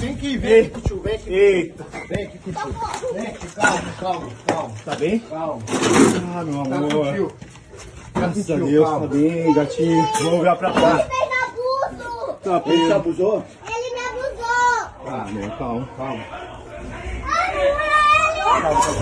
Vem aqui, tio, vem aqui. Eita. Vem aqui, tio. Vem aqui, calma. Tá bem? Calma. Ah, meu Tá amor. com fio. Graças a Deus, tá bem, gatinho. Vamos olhar pra cá. Ele fez abuso! Tá Ele te bem. abusou? Ele me abusou! Ah, meu, calma.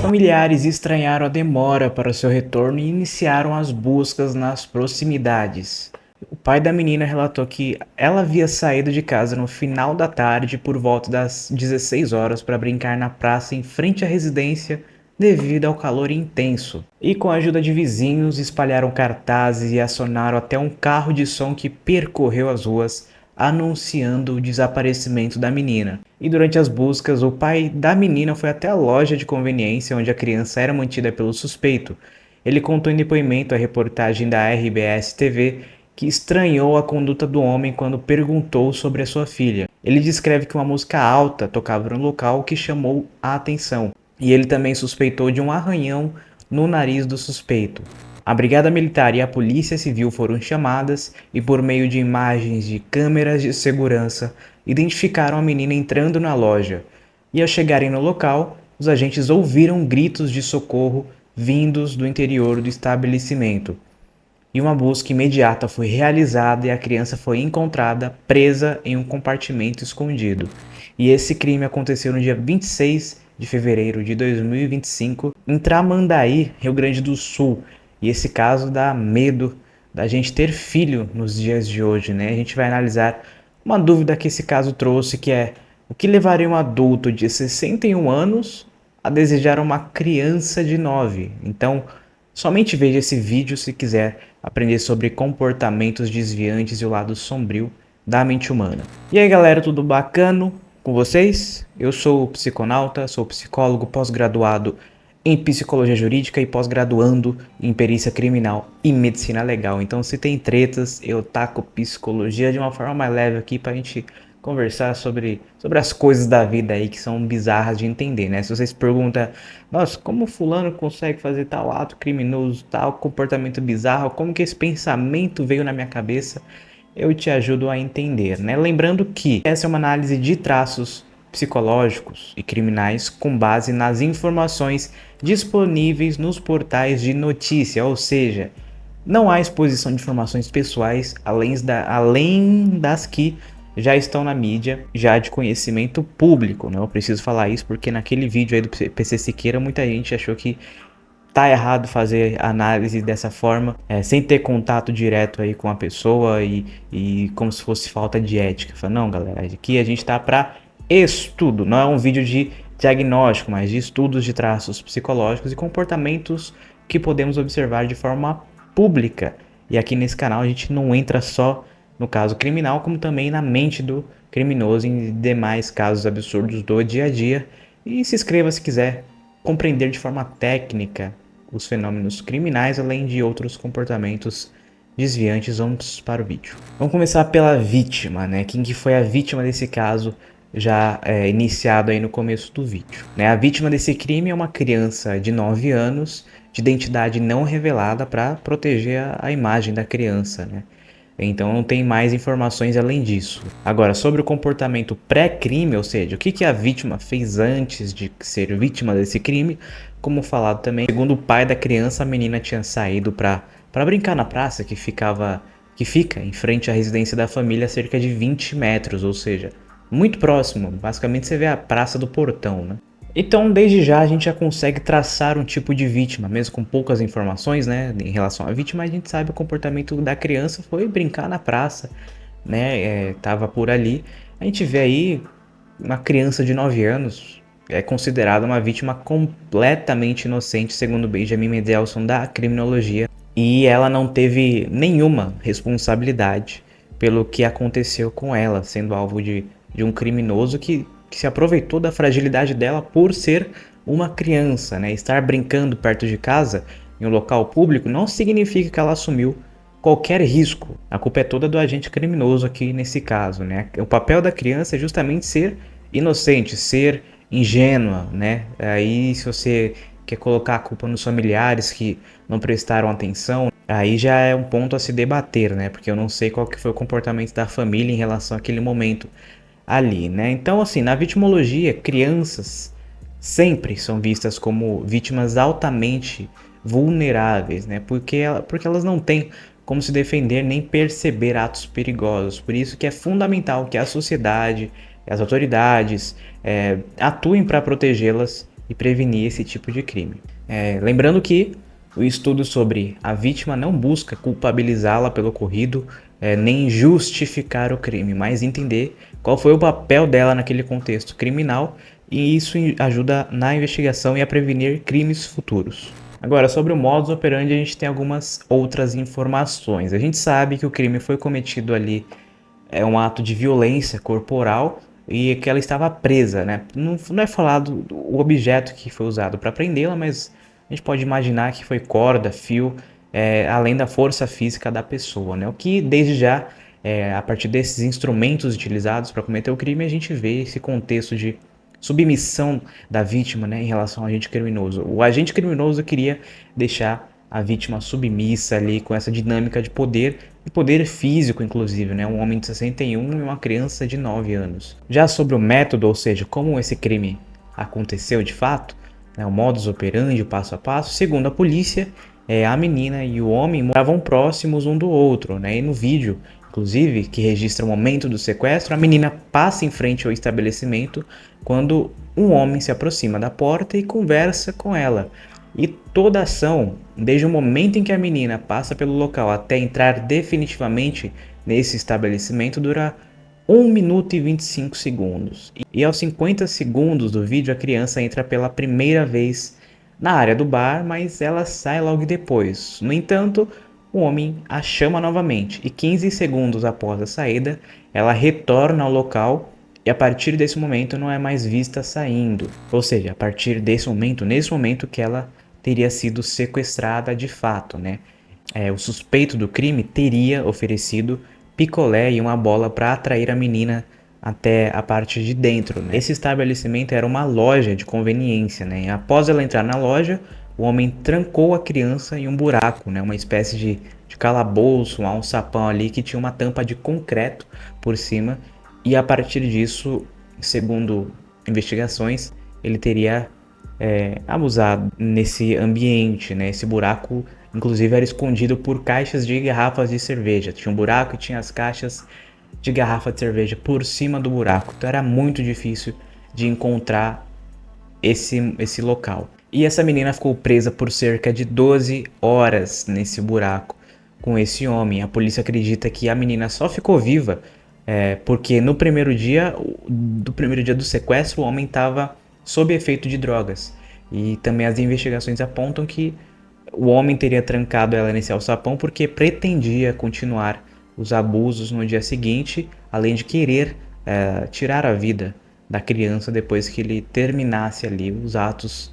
Familiares estranharam a demora para seu retorno e iniciaram as buscas nas proximidades. O pai da menina relatou que ela havia saído de casa no final da tarde por volta das 16 horas para brincar na praça em frente à residência devido ao calor intenso. E com a ajuda de vizinhos espalharam cartazes e acionaram até um carro de som que percorreu as ruas anunciando o desaparecimento da menina. E durante as buscas, o pai da menina foi até a loja de conveniência onde a criança era mantida pelo suspeito. Ele contou em depoimento à reportagem da RBS TV que estranhou a conduta do homem quando perguntou sobre a sua filha. Ele descreve que uma música alta tocava no local, o que chamou a atenção. E ele também suspeitou de um arranhão no nariz do suspeito. A Brigada Militar e a Polícia Civil foram chamadas e, por meio de imagens de câmeras de segurança, identificaram a menina entrando na loja. E ao chegarem no local, os agentes ouviram gritos de socorro vindos do interior do estabelecimento. E uma busca imediata foi realizada e a criança foi encontrada presa em um compartimento escondido. E esse crime aconteceu no dia 26 de fevereiro de 2025, em Tramandaí, Rio Grande do Sul. E esse caso dá medo da gente ter filho nos dias de hoje, né? A gente vai analisar uma dúvida que esse caso trouxe, que é: o que levaria um adulto de 61 anos a desejar uma criança de 9? Então, somente veja esse vídeo se quiser aprender sobre comportamentos desviantes e o lado sombrio da mente humana. E aí, galera, tudo bacana com vocês? Eu sou o Psiconauta, sou psicólogo pós-graduado em psicologia jurídica e pós-graduando em perícia criminal e medicina legal. Então, se tem tretas, eu taco psicologia de uma forma mais leve aqui pra gente conversar sobre as coisas da vida aí que são bizarras de entender, né? Se vocês perguntam, nossa, como fulano consegue fazer tal ato criminoso, tal comportamento bizarro, como que esse pensamento veio na minha cabeça, eu te ajudo a entender, né? Lembrando que essa é uma análise de traços psicológicos e criminais com base nas informações disponíveis nos portais de notícia, ou seja, não há exposição de informações pessoais além das que já estão na mídia, já de conhecimento público, né? Eu preciso falar isso porque naquele vídeo aí do PC Siqueira muita gente achou que tá errado fazer análise dessa forma, sem ter contato direto aí com a pessoa e como se fosse falta de ética. Fala, não, galera, aqui a gente tá para estudo, não é um vídeo de diagnóstico, mas de estudos de traços psicológicos e comportamentos que podemos observar de forma pública. E aqui nesse canal a gente não entra só no caso criminal, como também na mente do criminoso em demais casos absurdos do dia a dia. E se inscreva se quiser compreender de forma técnica os fenômenos criminais, além de outros comportamentos desviantes. Vamos para o vídeo. Vamos começar pela vítima, né? Quem que foi a vítima desse caso já iniciado aí no começo do vídeo, né? A vítima desse crime é uma criança de 9 anos, de identidade não revelada para proteger a imagem da criança, né? Então não tem mais informações além disso. Agora, sobre o comportamento pré-crime, ou seja, o que a vítima fez antes de ser vítima desse crime, como falado também, segundo o pai da criança, a menina tinha saído para brincar na praça que fica em frente à residência da família a cerca de 20 metros, ou seja, muito próximo. Basicamente você vê a praça do portão, né? Então, desde já, a gente já consegue traçar um tipo de vítima, mesmo com poucas informações, né, em relação à vítima. A gente sabe o comportamento da criança foi brincar na praça, né, tava por ali. A gente vê aí uma criança de 9 anos, é considerada uma vítima completamente inocente, segundo Benjamin Mendelsohn da criminologia, e ela não teve nenhuma responsabilidade pelo que aconteceu com ela, sendo alvo de um criminoso que se aproveitou da fragilidade dela por ser uma criança, né? Estar brincando perto de casa, em um local público, não significa que ela assumiu qualquer risco. A culpa é toda do agente criminoso aqui nesse caso, né? O papel da criança é justamente ser inocente, ser ingênua, né? Aí se você quer colocar a culpa nos familiares que não prestaram atenção, aí já é um ponto a se debater, né? Porque eu não sei qual que foi o comportamento da família em relação àquele momento. ali, né? Então, assim, na vitimologia, crianças sempre são vistas como vítimas altamente vulneráveis, né? Porque elas não têm como se defender nem perceber atos perigosos. Por isso que é fundamental que a sociedade, as autoridades atuem para protegê-las e prevenir esse tipo de crime. Lembrando que o estudo sobre a vítima não busca culpabilizá-la pelo ocorrido, nem justificar o crime, mas entender qual foi o papel dela naquele contexto criminal, e isso ajuda na investigação e a prevenir crimes futuros. Agora, sobre o modus operandi, a gente tem algumas outras informações. A gente sabe que o crime foi cometido ali, é um ato de violência corporal e que ela estava presa, né? Não é falado o objeto que foi usado para prendê-la, mas a gente pode imaginar que foi corda, fio, além da força física da pessoa, né? O que desde já, a partir desses instrumentos utilizados para cometer o crime, a gente vê esse contexto de submissão da vítima, né, em relação ao agente criminoso. O agente criminoso queria deixar a vítima submissa ali com essa dinâmica de poder físico, inclusive, né, um homem de 61 e uma criança de 9 anos. Já sobre o método, ou seja, como esse crime aconteceu de fato, né, o modus operandi, o passo a passo, segundo a polícia, a menina e o homem moravam próximos um do outro, né, e no vídeo, inclusive, que registra o momento do sequestro, a menina passa em frente ao estabelecimento quando um homem se aproxima da porta e conversa com ela. E toda a ação, desde o momento em que a menina passa pelo local até entrar definitivamente nesse estabelecimento, dura 1 minuto e 25 segundos. E aos 50 segundos do vídeo, a criança entra pela primeira vez na área do bar, mas ela sai logo depois. No entanto, o homem a chama novamente e 15 segundos após a saída, ela retorna ao local e a partir desse momento não é mais vista saindo. Ou seja, a partir desse momento, nesse momento que ela teria sido sequestrada de fato, né? O suspeito do crime teria oferecido picolé e uma bola para atrair a menina até a parte de dentro, né? Esse estabelecimento era uma loja de conveniência, né? E após ela entrar na loja, o homem trancou a criança em um buraco, né? Uma espécie de calabouço, um alçapão ali que tinha uma tampa de concreto por cima. E a partir disso, segundo investigações, ele teria abusado nesse ambiente, né? Esse buraco, inclusive, era escondido por caixas de garrafas de cerveja. Tinha um buraco e tinha as caixas de garrafa de cerveja por cima do buraco. Então era muito difícil de encontrar esse local. E essa menina ficou presa por cerca de 12 horas nesse buraco com esse homem. A polícia acredita que a menina só ficou viva porque no primeiro dia do sequestro o homem estava sob efeito de drogas. E também as investigações apontam que o homem teria trancado ela nesse alçapão porque pretendia continuar os abusos no dia seguinte, além de querer tirar a vida da criança depois que ele terminasse ali os atos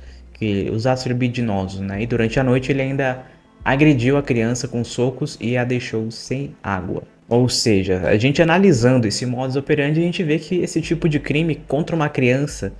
libidinosos, né? E durante a noite ele ainda agrediu a criança com socos e a deixou sem água. Ou seja, a gente analisando esse modus operandi, a gente vê que esse tipo de crime contra uma criança,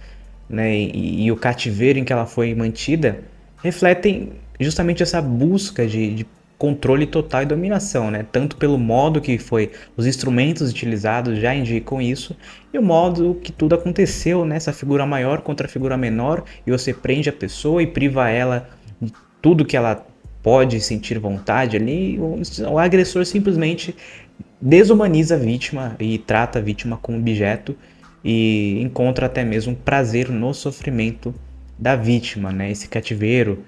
né, e o cativeiro em que ela foi mantida refletem justamente essa busca de controle total e dominação, né? Tanto pelo modo que foi, os instrumentos utilizados já indicam isso, e o modo que tudo aconteceu, né? Essa figura maior contra a figura menor, e você prende a pessoa e priva ela de tudo que ela pode sentir vontade ali. O agressor simplesmente desumaniza a vítima e trata a vítima como objeto e encontra até mesmo prazer no sofrimento da vítima, né? Esse cativeiro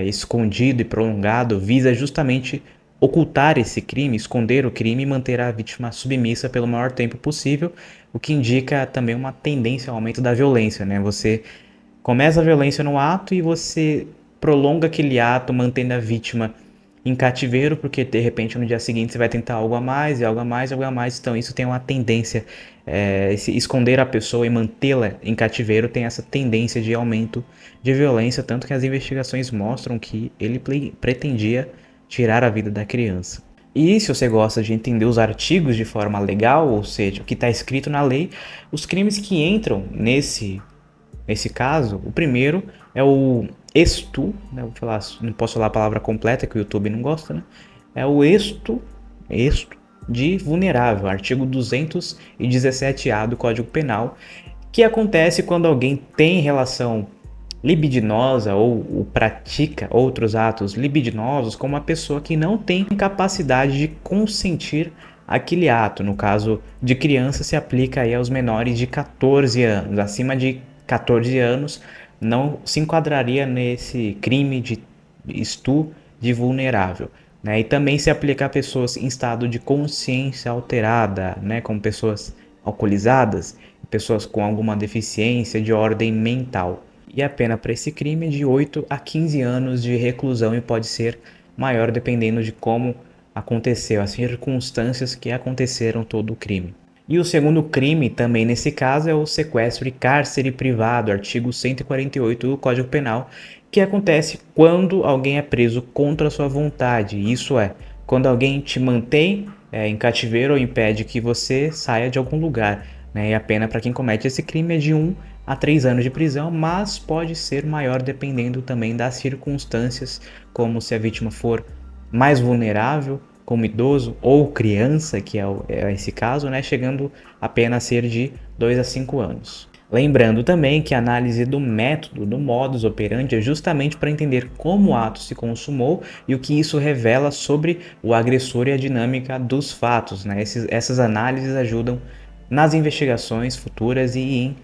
escondido e prolongado visa justamente ocultar esse crime, esconder o crime e manter a vítima submissa pelo maior tempo possível, o que indica também uma tendência ao aumento da violência, né? Você começa a violência no ato e você prolonga aquele ato mantendo a vítima em cativeiro, porque de repente no dia seguinte você vai tentar algo a mais e algo a mais, algo a mais. Então isso tem uma tendência, esconder a pessoa e mantê-la em cativeiro tem essa tendência de aumento de violência, tanto que as investigações mostram que ele pretendia tirar a vida da criança. E se você gosta de entender os artigos de forma legal, ou seja, o que está escrito na lei, os crimes que entram nesse caso, o primeiro é o estu, né? Não posso falar a palavra completa que o YouTube não gosta, né? É o estu, de vulnerável, artigo 217-A do Código Penal, que acontece quando alguém tem relação libidinosa ou pratica outros atos libidinosos com uma pessoa que não tem capacidade de consentir aquele ato. No caso de criança, se aplica aí aos menores de 14 anos. Acima de 14 anos não se enquadraria nesse crime de estupro de vulnerável, né? E também se aplica a pessoas em estado de consciência alterada, né? Como pessoas alcoolizadas, pessoas com alguma deficiência de ordem mental. E a pena para esse crime é de 8 a 15 anos de reclusão e pode ser maior dependendo de como aconteceu, as circunstâncias que aconteceram todo o crime. E o segundo crime, também nesse caso, é o sequestro e cárcere privado, artigo 148 do Código Penal, que acontece quando alguém é preso contra a sua vontade. Isso é, quando alguém te mantém em cativeiro ou impede que você saia de algum lugar, né? E a pena para quem comete esse crime é de 1 a 3 anos de prisão, mas pode ser maior dependendo também das circunstâncias, como se a vítima for mais vulnerável, como idoso ou criança, que é esse caso, né? Chegando a pena a ser de 2 a 5 anos. Lembrando também que a análise do método, do modus operandi, é justamente para entender como o ato se consumou e o que isso revela sobre o agressor e a dinâmica dos fatos, né? Essas análises ajudam nas investigações futuras e em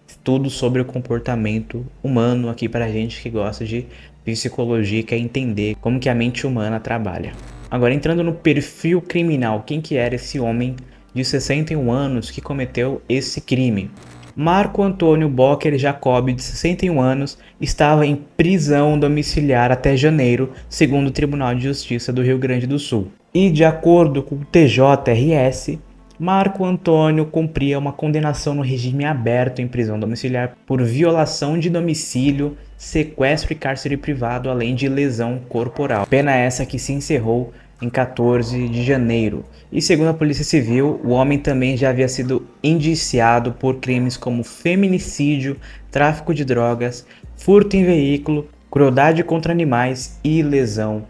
estudos sobre o comportamento humano aqui para a gente que gosta de psicologia e quer entender como que a mente humana trabalha. Agora, entrando no perfil criminal, quem que era esse homem de 61 anos que cometeu esse crime? Marco Antônio Bocker Jacob, de 61 anos, estava em prisão domiciliar até janeiro, segundo o Tribunal de Justiça do Rio Grande do Sul. E de acordo com o TJRS, Marco Antônio cumpria uma condenação no regime aberto em prisão domiciliar por violação de domicílio, sequestro e cárcere privado, além de lesão corporal. Pena essa que se encerrou em 14 de janeiro. E segundo a Polícia Civil, o homem também já havia sido indiciado por crimes como feminicídio, tráfico de drogas, furto em veículo, crueldade contra animais e lesão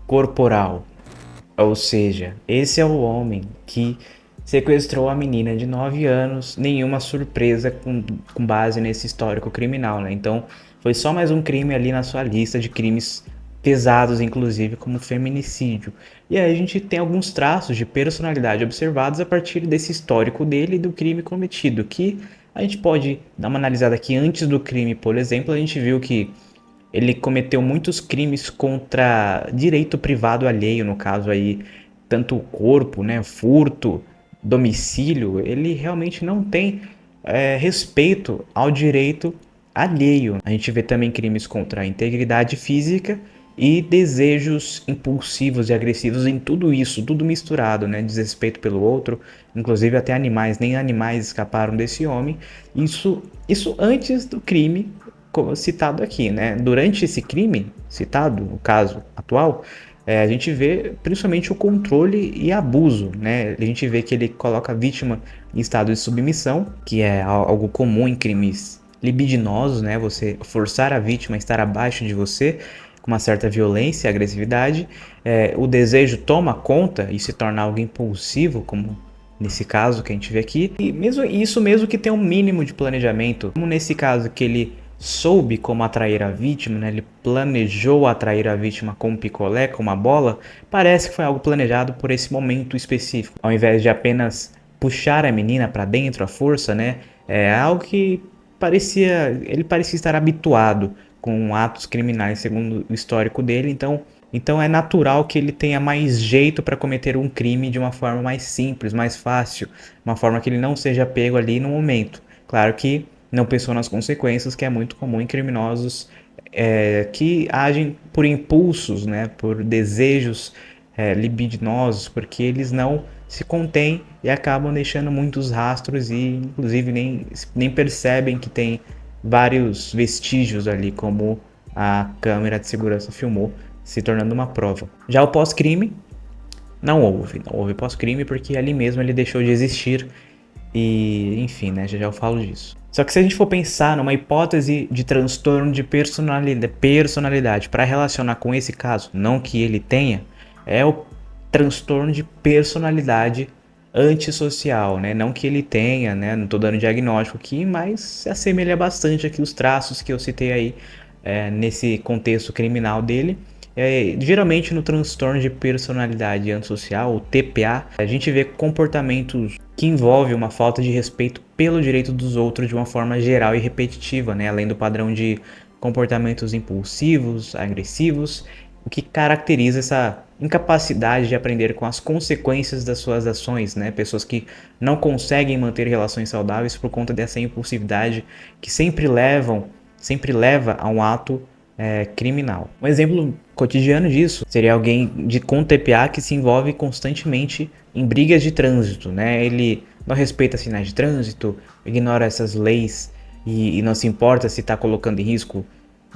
corporal. Ou seja, esse é o homem que sequestrou a menina de 9 anos, nenhuma surpresa com base nesse histórico criminal, né? Então, foi só mais um crime ali na sua lista de crimes pesados, inclusive como feminicídio. E aí a gente tem alguns traços de personalidade observados a partir desse histórico dele e do crime cometido, que a gente pode dar uma analisada aqui. Antes do crime, por exemplo, a gente viu que ele cometeu muitos crimes contra direito privado alheio, no caso aí, tanto o corpo, né, furto, domicílio. Ele realmente não tem respeito ao direito alheio. A gente vê também crimes contra a integridade física e desejos impulsivos e agressivos em tudo isso, tudo misturado, né? Desrespeito pelo outro, inclusive até animais, nem animais escaparam desse homem. Isso antes do crime citado aqui, né? Durante esse crime citado, o caso atual, a gente vê principalmente o controle e abuso, né? A gente vê que ele coloca a vítima em estado de submissão, que é algo comum em crimes libidinosos, né? Você forçar a vítima a estar abaixo de você com uma certa violência e agressividade. O desejo toma conta e se torna algo impulsivo, como nesse caso que a gente vê aqui. E isso mesmo que tem um mínimo de planejamento, como nesse caso que ele soube como atrair a vítima, né? Ele planejou atrair a vítima com um picolé, com uma bola. Parece que foi algo planejado por esse momento específico, ao invés de apenas puxar a menina para dentro à força, né? É algo que ele parecia estar habituado com atos criminais, segundo o histórico dele. Então é natural que ele tenha mais jeito para cometer um crime de uma forma mais simples, mais fácil, uma forma que ele não seja pego ali no momento. Claro que não pensou nas consequências, que é muito comum em criminosos que agem por impulsos, né, por desejos libidinosos, porque eles não se contêm e acabam deixando muitos rastros e inclusive nem percebem que tem vários vestígios ali, como a câmera de segurança filmou, se tornando uma prova. Já o pós-crime, não houve pós-crime, porque ali mesmo ele deixou de existir e, enfim, né, já eu falo disso. Só que se a gente for pensar numa hipótese de transtorno de personalidade para relacionar com esse caso, não que ele tenha, é o transtorno de personalidade antissocial, né? Não que ele tenha, né? Não estou dando diagnóstico aqui, mas se assemelha bastante aqui os traços que eu citei aí nesse contexto criminal dele. Geralmente no transtorno de personalidade antissocial, o TPA, a gente vê comportamentos que envolvem uma falta de respeito pelo direito dos outros de uma forma geral e repetitiva, né? Além do padrão de comportamentos impulsivos, agressivos, o que caracteriza essa incapacidade de aprender com as consequências das suas ações, né? Pessoas que não conseguem manter relações saudáveis por conta dessa impulsividade que sempre leva a um ato criminal. Um exemplo cotidiano disso seria alguém com TPA que se envolve constantemente em brigas de trânsito, né? Ele não respeita sinais de trânsito, ignora essas leis e não se importa se está colocando em risco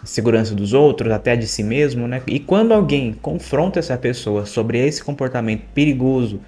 a segurança dos outros, até a de si mesmo, né? E quando alguém confronta essa pessoa sobre esse comportamento perigoso,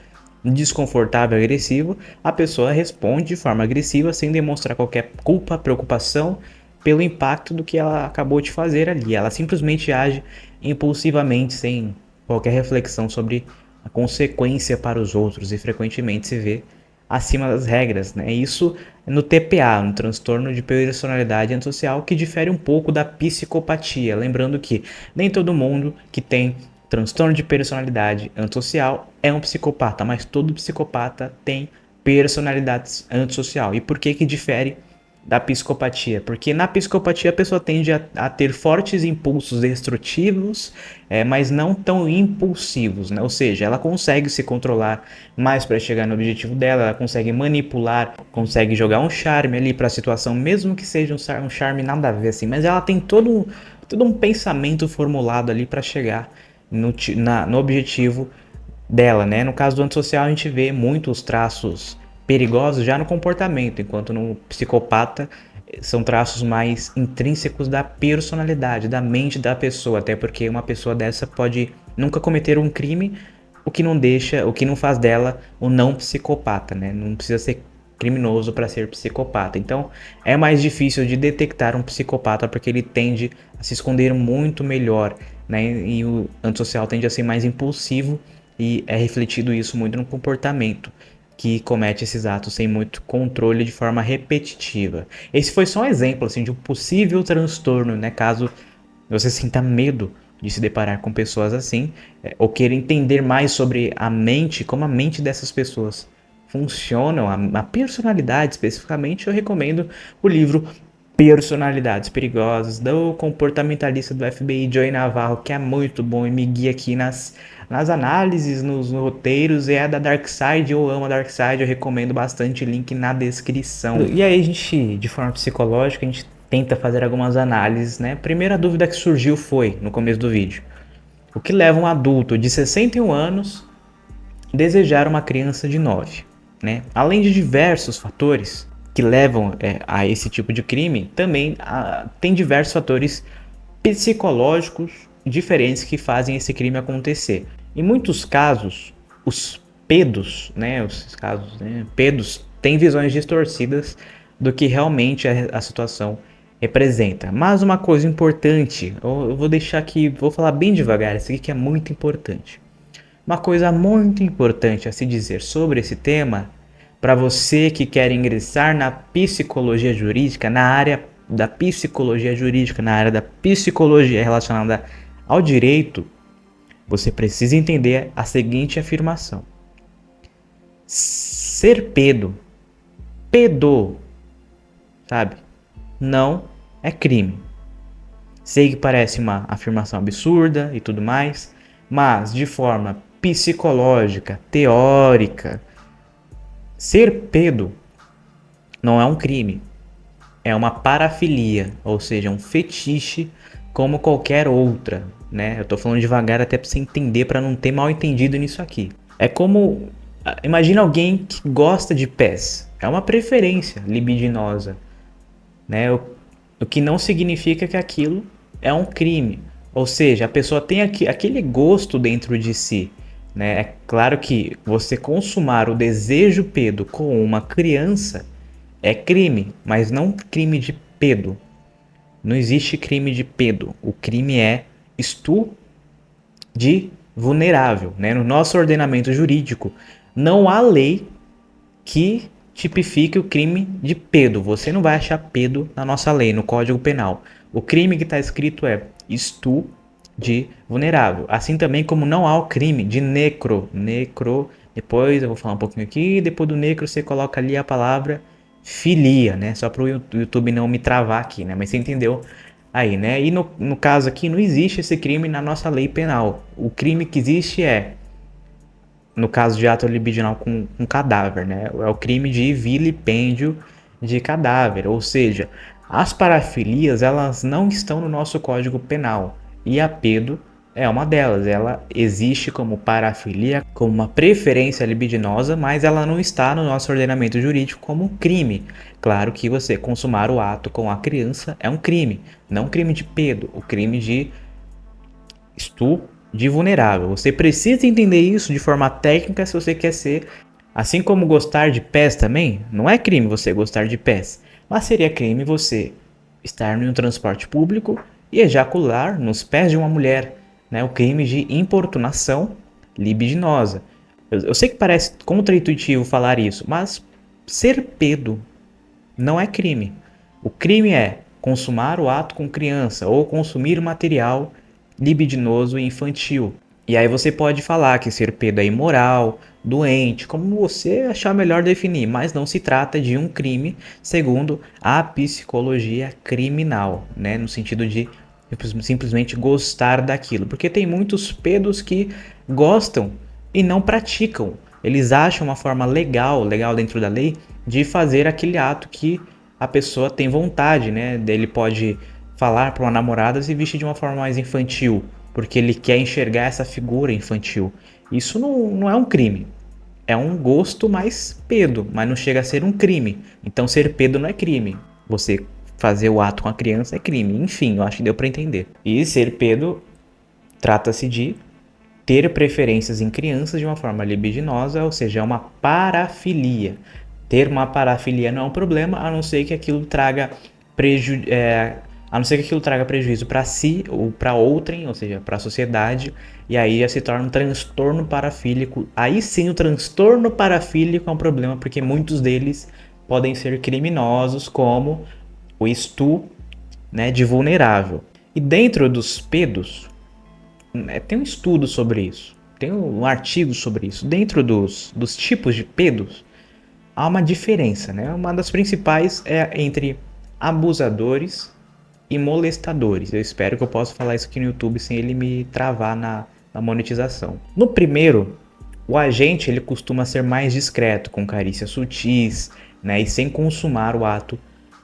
desconfortável, agressivo, a pessoa responde de forma agressiva sem demonstrar qualquer culpa, preocupação pelo impacto do que ela acabou de fazer ali. Ela simplesmente age impulsivamente, sem qualquer reflexão sobre a consequência para os outros, e frequentemente se vê acima das regras, né? Isso no TPA, no transtorno de personalidade antissocial, que difere um pouco da psicopatia. Lembrando que nem todo mundo que tem transtorno de personalidade antissocial é um psicopata, mas todo psicopata tem personalidade antissocial. E por que difere da psicopatia? Porque na psicopatia a pessoa tende a ter fortes impulsos destrutivos, mas não tão impulsivos, né? Ou seja, ela consegue se controlar mais para chegar no objetivo dela, ela consegue manipular, consegue jogar um charme ali para a situação, mesmo que seja um charme nada a ver assim, mas ela tem todo um pensamento formulado ali para chegar no objetivo dela, né? No caso do antissocial a gente vê muitos traços perigosos já no comportamento, enquanto no psicopata são traços mais intrínsecos da personalidade, da mente da pessoa, até porque uma pessoa dessa pode nunca cometer um crime, o que não faz dela o não psicopata, né? Não precisa ser criminoso para ser psicopata. Então é mais difícil de detectar um psicopata porque ele tende a se esconder muito melhor, né? E o antissocial tende a ser mais impulsivo e é refletido isso muito no comportamento, que comete esses atos sem muito controle de forma repetitiva. Esse foi só um exemplo assim, de um possível transtorno, né? Caso você sinta medo de se deparar com pessoas assim, ou queira entender mais sobre a mente, como a mente dessas pessoas funcionam, a personalidade especificamente, eu recomendo o livro Personalidades Perigosas, do comportamentalista do FBI, Joey Navarro, que é muito bom e me guia aqui nas análises, nos roteiros. É da Darkside, eu amo a Darkside, eu recomendo bastante, link na descrição. E aí a gente, de forma psicológica, a gente tenta fazer algumas análises, né? Primeira dúvida que surgiu foi, no começo do vídeo, o que leva um adulto de 61 anos a desejar uma criança de 9, né? Além de diversos fatores que levam a esse tipo de crime, também tem diversos fatores psicológicos diferentes que fazem esse crime acontecer. Em muitos casos, os pedos, né, pedos têm visões distorcidas do que realmente a situação representa. Mas uma coisa importante, eu vou deixar aqui, vou falar bem devagar, isso aqui que é muito importante. Uma coisa muito importante a se dizer sobre esse tema, para você que quer ingressar na psicologia jurídica, na área da psicologia jurídica, na área da psicologia relacionada ao direito, você precisa entender a seguinte afirmação: ser pedo, sabe, não é crime. Sei que parece uma afirmação absurda e tudo mais, mas de forma psicológica, teórica, ser pedo não é um crime, é uma parafilia, ou seja, um fetiche como qualquer outra, né? Eu tô falando devagar até pra você entender, para não ter mal entendido nisso aqui. É como, imagina alguém que gosta de pés, é uma preferência libidinosa, né? O que não significa que aquilo é um crime, ou seja, a pessoa tem aquele gosto dentro de si, né? É claro que você consumar o desejo pedo com uma criança é crime, mas não crime de pedo. Não existe crime de pedo. O crime é estupro de vulnerável, né? No nosso ordenamento jurídico, não há lei que tipifique o crime de pedo. Você não vai achar pedo na nossa lei, no Código Penal. O crime que está escrito é estupro de vulnerável. Assim também como não há o crime de necro. Depois eu vou falar um pouquinho aqui, depois do necro você coloca ali a palavra filia, né? Só para o YouTube não me travar aqui, né? Mas você entendeu aí, né? E no caso aqui não existe esse crime na nossa lei penal. O crime que existe é, no caso de ato libidinal com cadáver, né? É o crime de vilipêndio de cadáver, ou seja, as parafilias elas não estão no nosso Código Penal e a pedo é uma delas. Ela existe como parafilia, como uma preferência libidinosa, mas ela não está no nosso ordenamento jurídico como um crime. Claro que você consumar o ato com a criança é um crime, não um crime de pedo, o crime de estupro de vulnerável. Você precisa entender isso de forma técnica se você quer ser, assim como gostar de pés também, não é crime você gostar de pés, mas seria crime você estar em um transporte público e ejacular nos pés de uma mulher, né? O crime de importunação libidinosa. Eu sei que parece contraintuitivo falar isso, mas ser pedo não é crime. O crime é consumar o ato com criança ou consumir material libidinoso e infantil. E aí você pode falar que ser pedo é imoral, doente, como você achar melhor definir, mas não se trata de um crime segundo a psicologia criminal, né? No sentido de simplesmente gostar daquilo. Porque tem muitos pedos que gostam e não praticam. Eles acham uma forma legal dentro da lei, de fazer aquele ato que a pessoa tem vontade, né? Ele pode falar para uma namorada se vestir de uma forma mais infantil, porque ele quer enxergar essa figura infantil. Isso não é um crime. É um gosto mais pedo, mas não chega a ser um crime. Então ser pedo não é crime. Você fazer o ato com a criança é crime. Enfim, eu acho que deu para entender. E ser pedo trata-se de ter preferências em crianças de uma forma libidinosa, ou seja, é uma parafilia. Ter uma parafilia não é um problema, a não ser que aquilo traga prejuízo para si ou para outrem, ou seja, para a sociedade, e aí já se torna um transtorno parafílico. Aí sim, o transtorno parafílico é um problema, porque muitos deles podem ser criminosos, como o estupro, né, de vulnerável. E dentro dos pedos, tem um estudo sobre isso, tem um artigo sobre isso. Dentro dos tipos de pedos, há uma diferença, né? Uma das principais é entre abusadores e molestadores. Eu espero que eu possa falar isso aqui no YouTube sem ele me travar na monetização. No primeiro, o agente ele costuma ser mais discreto, com carícias sutis, né? E sem consumar o ato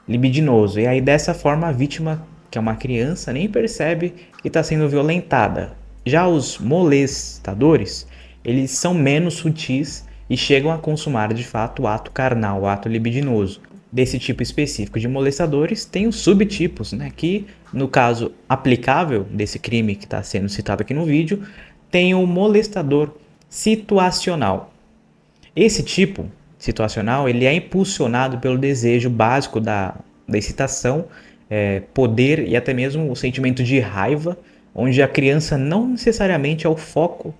libidinoso. E aí dessa forma a vítima, que é uma criança, nem percebe que está sendo violentada. Já os molestadores, eles são menos sutis e chegam a consumar de fato o ato carnal, o ato libidinoso. Desse tipo específico de molestadores, tem os subtipos, né, que no caso aplicável desse crime que está sendo citado aqui no vídeo, tem o molestador situacional. Esse tipo situacional ele é impulsionado pelo desejo básico da excitação, poder e até mesmo o sentimento de raiva, onde a criança não necessariamente é o foco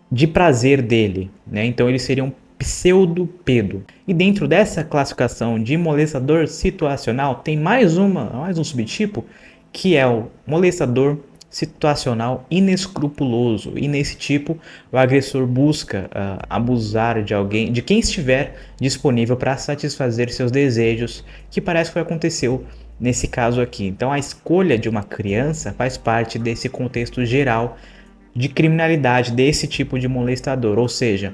de prazer dele, né? Então ele seria um pseudo-pedo. E dentro dessa classificação de molestador situacional tem mais um subtipo, que é o molestador situacional inescrupuloso. E nesse tipo o agressor busca abusar de alguém, de quem estiver disponível para satisfazer seus desejos, que parece que aconteceu nesse caso aqui. Então a escolha de uma criança faz parte desse contexto geral de criminalidade desse tipo de molestador, ou seja,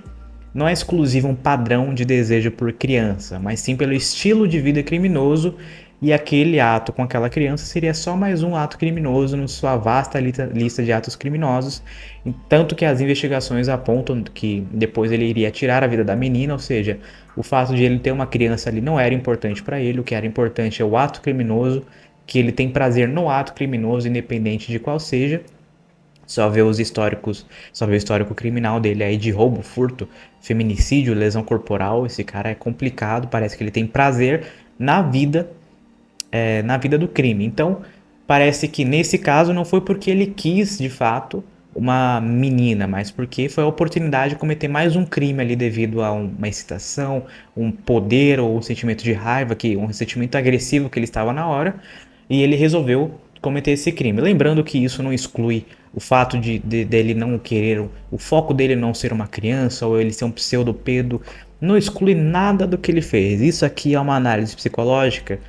não é exclusivo um padrão de desejo por criança, mas sim pelo estilo de vida criminoso, e aquele ato com aquela criança seria só mais um ato criminoso na sua vasta lista de atos criminosos, tanto que as investigações apontam que depois ele iria tirar a vida da menina, ou seja, o fato de ele ter uma criança ali não era importante para ele, o que era importante é o ato criminoso, que ele tem prazer no ato criminoso, independente de qual seja. Só vê os históricos, só vê o histórico criminal dele aí de roubo, furto, feminicídio, lesão corporal. Esse cara é complicado, parece que ele tem prazer na vida do crime. Então, parece que nesse caso não foi porque ele quis, de fato, uma menina, mas porque foi a oportunidade de cometer mais um crime ali devido a uma excitação, um poder ou um sentimento de raiva, um sentimento agressivo que ele estava na hora, e ele resolveu cometer esse crime. Lembrando que isso não exclui o fato dele não querer, o foco dele não ser uma criança ou ele ser um pseudo-pedo, não exclui nada do que ele fez. Isso aqui é uma análise psicológica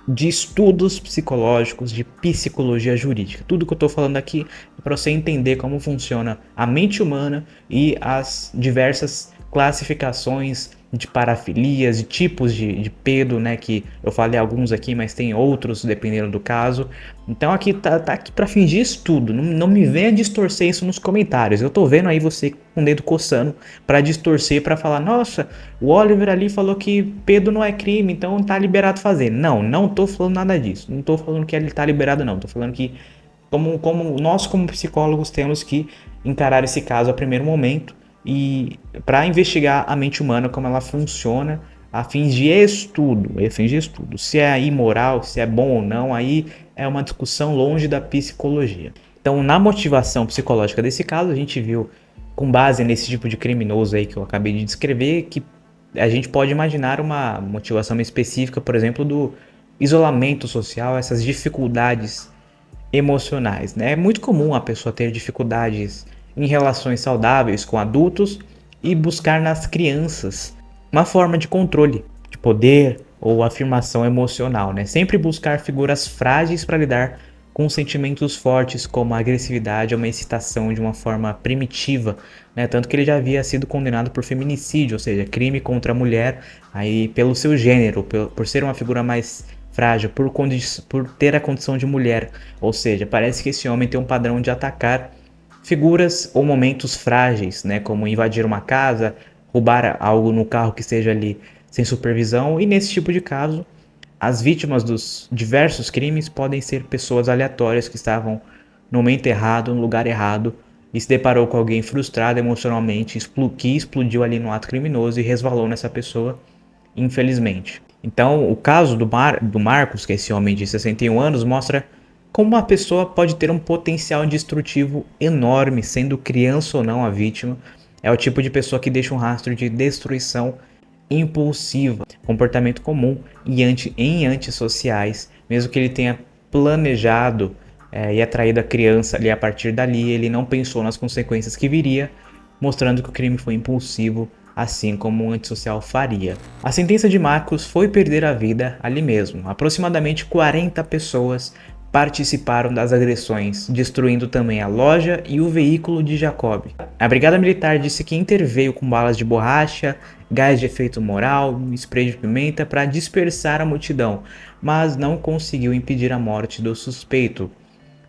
de estudos psicológicos, de psicologia jurídica. Tudo que eu estou falando aqui é para você entender como funciona a mente humana e as diversas classificações de parafilias, de tipos de pedo, né? Que eu falei alguns aqui, mas tem outros dependendo do caso. Então aqui tá aqui para fingir estudo. Não me venha distorcer isso nos comentários. Eu tô vendo aí você com o dedo coçando para distorcer, para falar, nossa, o Oliver ali falou que pedo não é crime, então tá liberado fazer. Não tô falando nada disso. Não tô falando que ele tá liberado, não. Tô falando que como nós como psicólogos temos que encarar esse caso a primeiro momento e para investigar a mente humana, como ela funciona, a fins de estudo, se é imoral, se é bom ou não, aí é uma discussão longe da psicologia. Então, na motivação psicológica desse caso, a gente viu, com base nesse tipo de criminoso aí que eu acabei de descrever, que a gente pode imaginar uma motivação específica, por exemplo, do isolamento social, essas dificuldades emocionais, né? É muito comum a pessoa ter dificuldades em relações saudáveis com adultos e buscar nas crianças uma forma de controle, de poder ou afirmação emocional, né? Sempre buscar figuras frágeis para lidar com sentimentos fortes como a agressividade ou uma excitação de uma forma primitiva, né? Tanto que ele já havia sido condenado por feminicídio, ou seja, crime contra a mulher, aí pelo seu gênero, por ser uma figura mais frágil, por ter a condição de mulher, ou seja, parece que esse homem tem um padrão de atacar figuras ou momentos frágeis, né, como invadir uma casa, roubar algo no carro que esteja ali sem supervisão, e nesse tipo de caso, as vítimas dos diversos crimes podem ser pessoas aleatórias que estavam no momento errado, no lugar errado, e se deparou com alguém frustrado emocionalmente, que explodiu ali no ato criminoso e resvalou nessa pessoa, infelizmente. Então, o caso do Marcos, que é esse homem de 61 anos, mostra como uma pessoa pode ter um potencial destrutivo enorme, sendo criança ou não a vítima. É o tipo de pessoa que deixa um rastro de destruição impulsiva, comportamento comum em antissociais, mesmo que ele tenha planejado e atraído a criança ali a partir dali, ele não pensou nas consequências que viria, mostrando que o crime foi impulsivo, assim como um antissocial faria. A sentença de Marcos foi perder a vida ali mesmo. Aproximadamente 40 pessoas participaram das agressões, destruindo também a loja e o veículo de Jacob. A Brigada Militar disse que interveio com balas de borracha, gás de efeito moral, spray de pimenta para dispersar a multidão, mas não conseguiu impedir a morte do suspeito.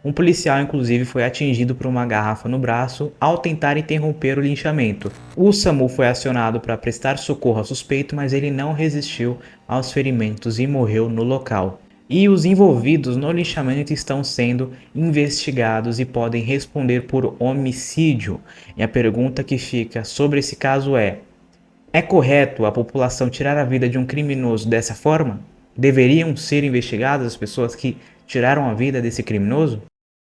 Um policial, inclusive, foi atingido por uma garrafa no braço ao tentar interromper o linchamento. O SAMU foi acionado para prestar socorro ao suspeito, mas ele não resistiu aos ferimentos e morreu no local. E os envolvidos no linchamento estão sendo investigados e podem responder por homicídio. E a pergunta que fica sobre esse caso é correto a população tirar a vida de um criminoso dessa forma? Deveriam ser investigadas as pessoas que tiraram a vida desse criminoso?